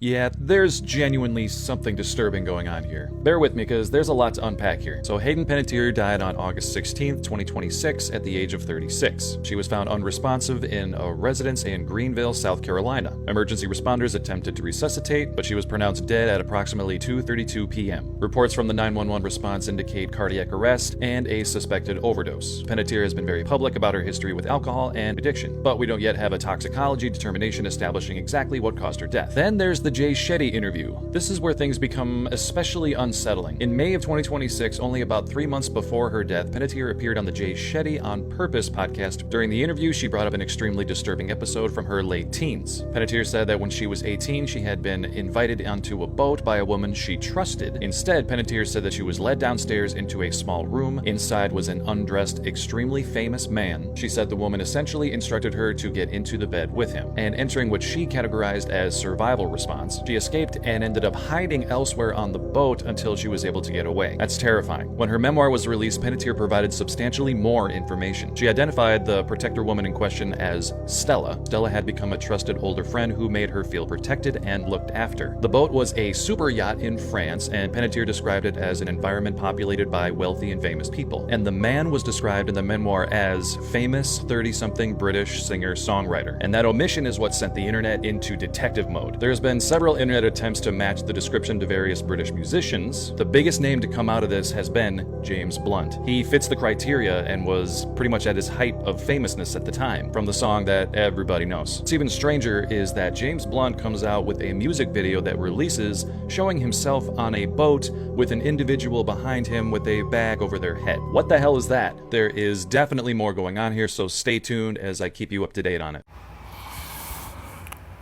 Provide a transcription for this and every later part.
Yeah, there's genuinely something disturbing going on here. Bear with me because there's a lot to unpack here. So Hayden Panettiere died on August 16th, 2026 at the age of 36. She was found unresponsive in a residence in Greenville, South Carolina. Emergency responders attempted to resuscitate, but she was pronounced dead at approximately 2:32 p.m. Reports from the 911 response indicate cardiac arrest and a suspected overdose. Panettiere has been very public about her history with alcohol and addiction, but we don't yet have a toxicology determination establishing exactly what caused her death. Then there's the Jay Shetty interview. This is where things become especially unsettling. In May of 2026, only about 3 months before her death, Panettiere appeared on the Jay Shetty On Purpose podcast. During the interview, she brought up an extremely disturbing episode from her late teens. Panettiere said that when she was 18, she had been invited onto a boat by a woman she trusted. Instead, Panettiere said that she was led downstairs into a small room. Inside was an undressed, extremely famous man. She said the woman essentially instructed her to get into the bed with him, and entering what she categorized as survival response, she escaped and ended up hiding elsewhere on the boat until she was able to get away. That's terrifying. When her memoir was released, Panettiere provided substantially more information. She identified the protector woman in question as Stella. Stella had become a trusted older friend who made her feel protected and looked after. The boat was a super yacht in France, and Panettiere described it as an environment populated by wealthy and famous people. And the man was described in the memoir as famous 30-something British singer-songwriter. And that omission is what sent the internet into detective mode. There's been several internet attempts to match the description to various British musicians. The biggest name to come out of this has been James Blunt. He fits the criteria and was pretty much at his height of famousness at the time, from the song that everybody knows. What's even stranger is that James Blunt comes out with a music video that releases showing himself on a boat with an individual behind him with a bag over their head. What the hell is that? There is definitely more going on here, so stay tuned as I keep you up to date on it.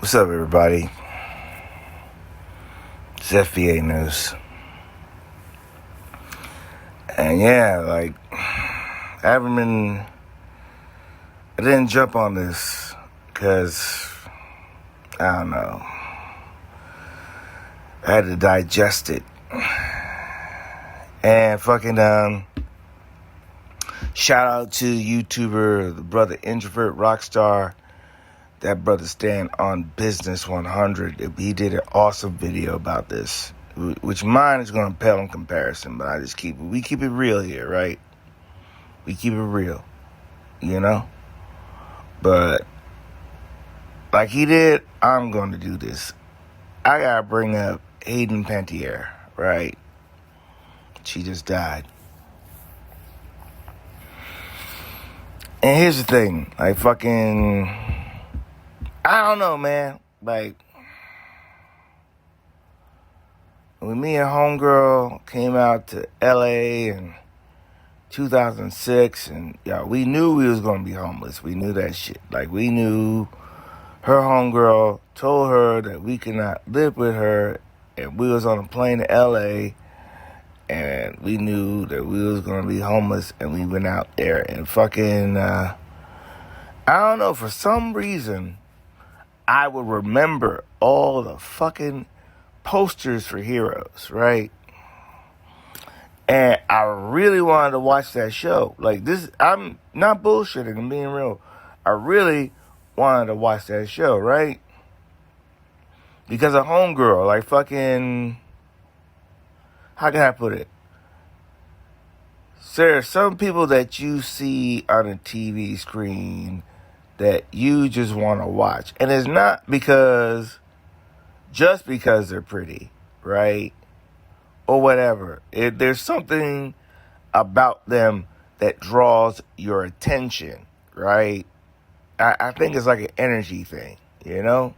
What's up, everybody? It's FBA News. And yeah, like, I didn't jump on this because, I don't know, I had to digest it. And fucking, shout out to YouTuber, the brother Introvert Rockstar. That brother stand on Business 100. He did an awesome video about this, which mine is going to pale in comparison, but we keep it real here, right? We keep it real, you know? But like he did, I'm going to do this. I got to bring up Hayden Panettiere, right? She just died. And here's the thing, like fucking, I don't know, man. Like, when me and homegirl came out to LA in 2006, and we knew we was gonna be homeless. We knew that shit. Like, we knew her homegirl told her that we could not live with her, and we was on a plane to LA, and we knew that we was gonna be homeless, and we went out there and fucking, I don't know, for some reason, I would remember all the fucking posters for Heroes, right? And I really wanted to watch that show. Like, this, I'm not bullshitting, I'm being real. I really wanted to watch that show, right? Because of homegirl, like fucking, how can I put it? So there are some people that you see on a TV screen that you just want to watch. And it's not just because they're pretty, right? Or whatever. There's something about them that draws your attention, right? I think it's like an energy thing, you know?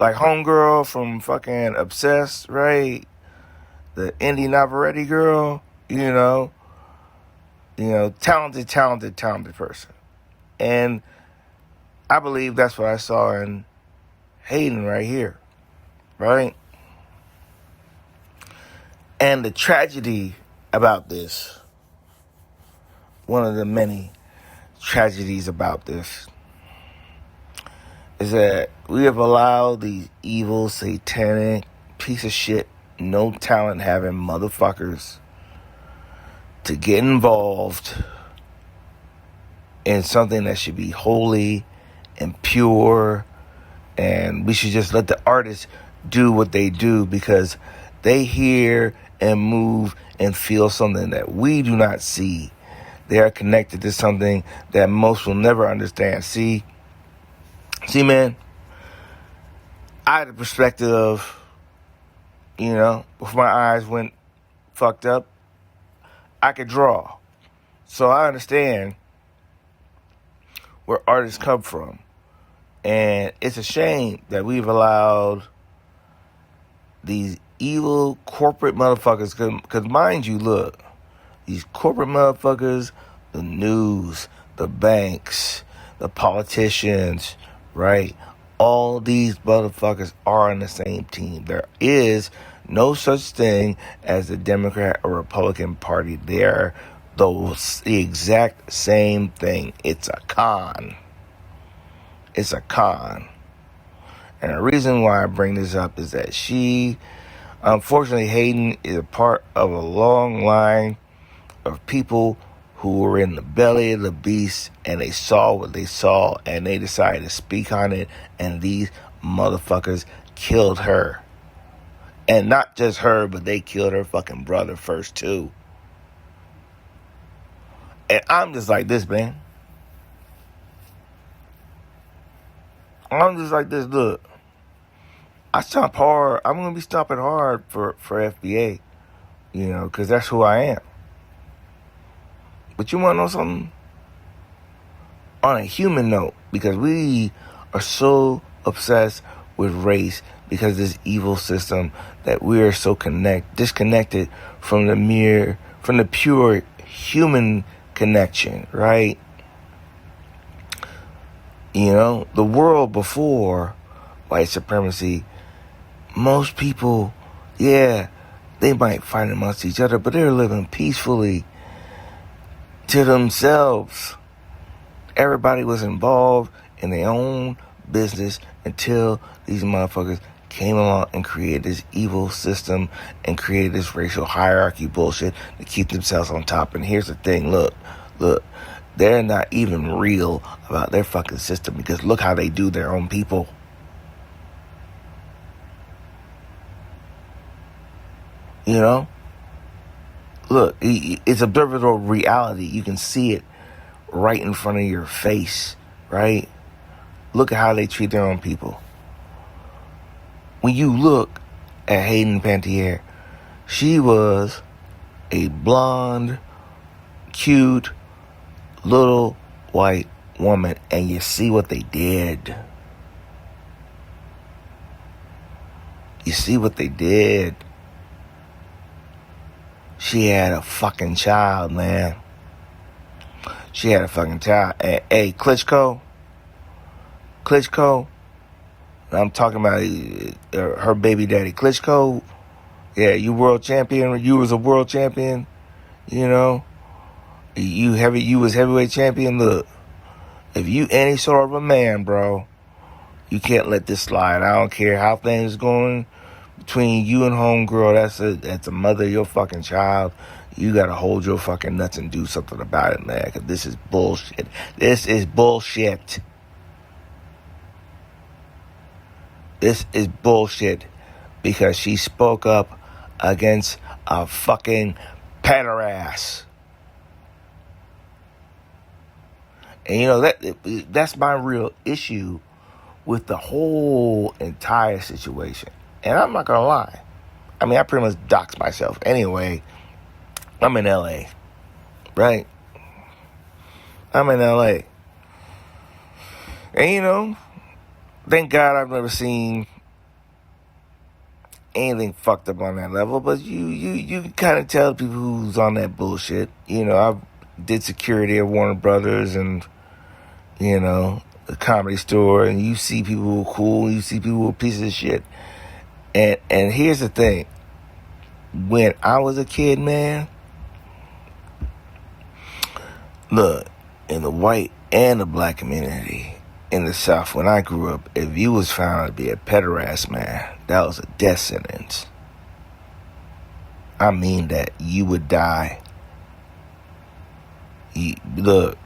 Like homegirl from fucking Obsessed, right? The Indy Navarrete girl, you know, talented person. And I believe that's what I saw in Hayden right here, right? And the tragedy about this, one of the many tragedies about this, is that we have allowed these evil, satanic, piece of shit, no talent having motherfuckers to get involved in something that should be holy and pure, and we should just let the artists do what they do because they hear and move and feel something that we do not see. They are connected to something that most will never understand. See, man, I had a perspective of, before my eyes went fucked up, I could draw. So I understand where artists come from. And it's a shame that we've allowed these evil corporate motherfuckers, because mind you, look, these corporate motherfuckers, the news, the banks, the politicians, right? All these motherfuckers are on the same team. There is no such thing as the Democrat or Republican Party. They're the exact same thing. It's a con. It's a con. And the reason why I bring this up is that unfortunately, Hayden is a part of a long line of people who were in the belly of the beast and they saw what they saw and they decided to speak on it, and these motherfuckers killed her. And not just her, but they killed her fucking brother first too. And I'm just like this, man. I'm just like this. Look, I stomp hard. I'm going to be stomping hard for FBA, because that's who I am. But you want to know something? On a human note, because we are so obsessed with race because of this evil system that we are so disconnected from the pure human connection, right? The world before white supremacy, most people, they might fight amongst each other, but they're living peacefully to themselves. Everybody was involved in their own business until these motherfuckers came along and created this evil system and created this racial hierarchy bullshit to keep themselves on top. And here's the thing, look, they're not even real about their fucking system because look how they do their own people. Look, it's observable reality. You can see it right in front of your face, right? Look at how they treat their own people. When you look at Hayden Panettiere, she was a blonde, cute, little white woman, and you see what they did. You see what they did. She had a fucking child, man. She had a fucking child. And, hey, Klitschko, I'm talking about her baby daddy, Klitschko. Yeah, you world champion. You was a world champion. You was heavyweight champion. Look, if you any sort of a man, bro, you can't let this slide. I don't care how things going between you and homegirl. That's a mother of your fucking child. You gotta hold your fucking nuts and do something about it, man. Cause this is bullshit. This is bullshit. This is bullshit because she spoke up against a fucking pederast. And that's my real issue with the whole entire situation. And I'm not gonna lie. I mean, I pretty much doxed myself. Anyway, I'm in LA. Right? I'm in LA. And thank God I've never seen anything fucked up on that level, but you can kind of tell people who's on that bullshit. I did security at Warner Brothers and, the Comedy Store, and you see people who are cool, you see people who are pieces of shit. And here's the thing. When I was a kid, man, look, in the white and the black community in the South, when I grew up, if you was found to be a pederast, man, that was a death sentence. I mean that. You would die. Look,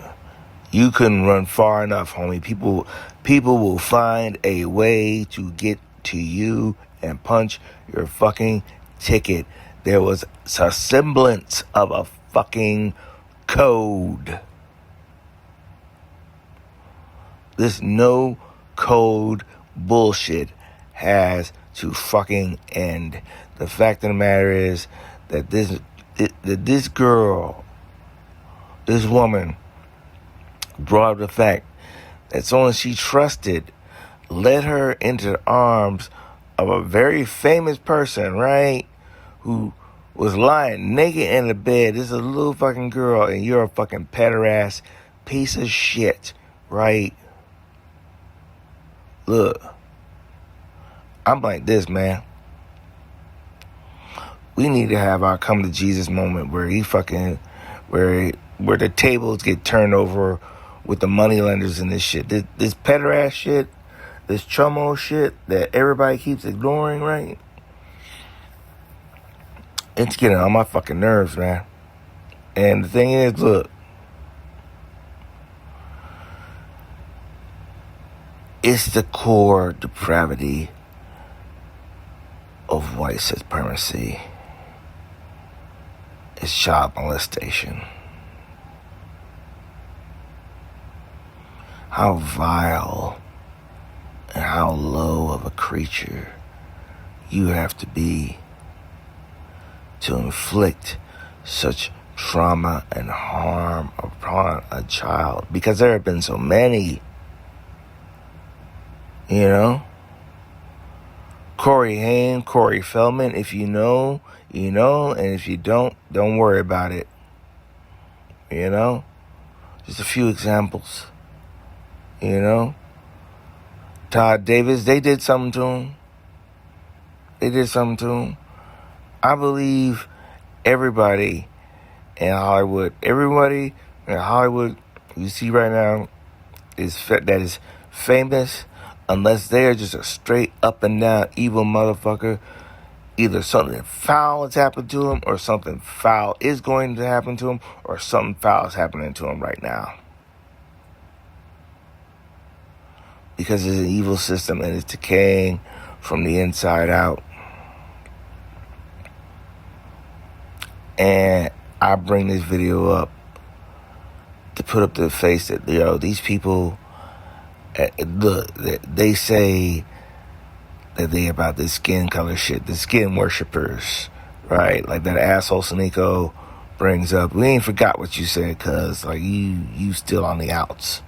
you couldn't run far enough, homie. People will find a way to get to you and punch your fucking ticket. There was a semblance of a fucking code. This no code bullshit has to fucking end. The fact of the matter is that this girl, this woman, brought up the fact that someone she trusted led her into the arms of a very famous person, right? Who was lying naked in the bed. This is a little fucking girl, and you're a fucking pederast piece of shit, right? Look, I'm like this, man. We need to have our come to Jesus moment where where the tables get turned over with the money lenders and this shit. This pederast shit, this chomo shit that everybody keeps ignoring, right? It's getting on my fucking nerves, man. And the thing is, look, it's the core depravity of white supremacy. It's child molestation. How vile and how low of a creature you have to be to inflict such trauma and harm upon a child. Because there have been so many, you know. Corey Haim, Corey Feldman, if you know, you know, and if you don't worry about it. You know? Just a few examples. You know? Todd Davis, they did something to him. I believe everybody in Hollywood you see right now that is famous, unless they're just a straight up and down evil motherfucker, either something foul has happened to them, or something foul is going to happen to them, or something foul is happening to them right now. Because it's an evil system and it's decaying from the inside out. And I bring this video up to put up the face that, these people, look, they say that they about this skin color shit, the skin worshippers, right? Like that asshole Sneeko brings up. We ain't forgot what you said, cuz like you still on the outs.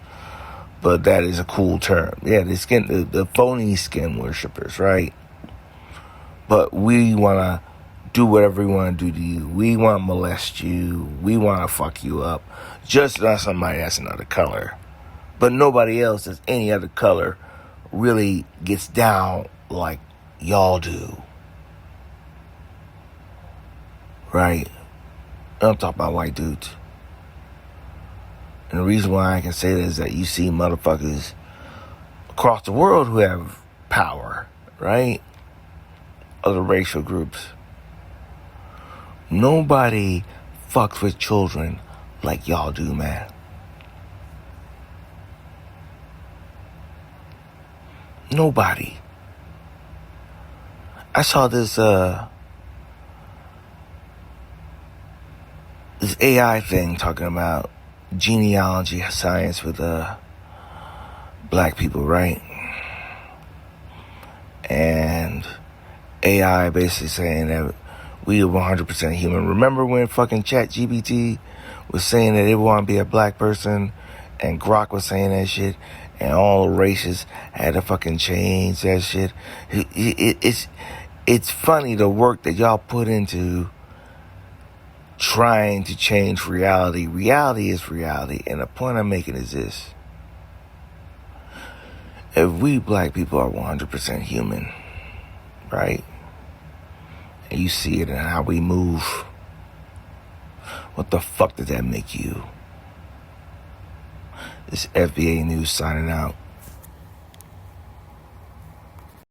But that is a cool term. Yeah, the phony skin worshippers, right? But we want to do whatever we want to do to you. We want to molest you. We want to fuck you up. Just not somebody that's another color. But nobody else that's any other color really gets down like y'all do. Right? I'm talking about white dudes. And the reason why I can say that is that you see motherfuckers across the world who have power, right? Other racial groups. Nobody fucks with children like y'all do, man. Nobody. I saw this AI thing talking about genealogy science with black people, right? And AI basically saying that we are 100% human. Remember when fucking ChatGPT was saying that it want to be a black person, and Grok was saying that shit, and all races had to fucking change that shit? It's funny the work that y'all put into trying to change reality. Reality is reality, and the point I'm making is this. If we black people are 100% human, right? And you see it in how we move, what the fuck does that make you? This FBA News signing out.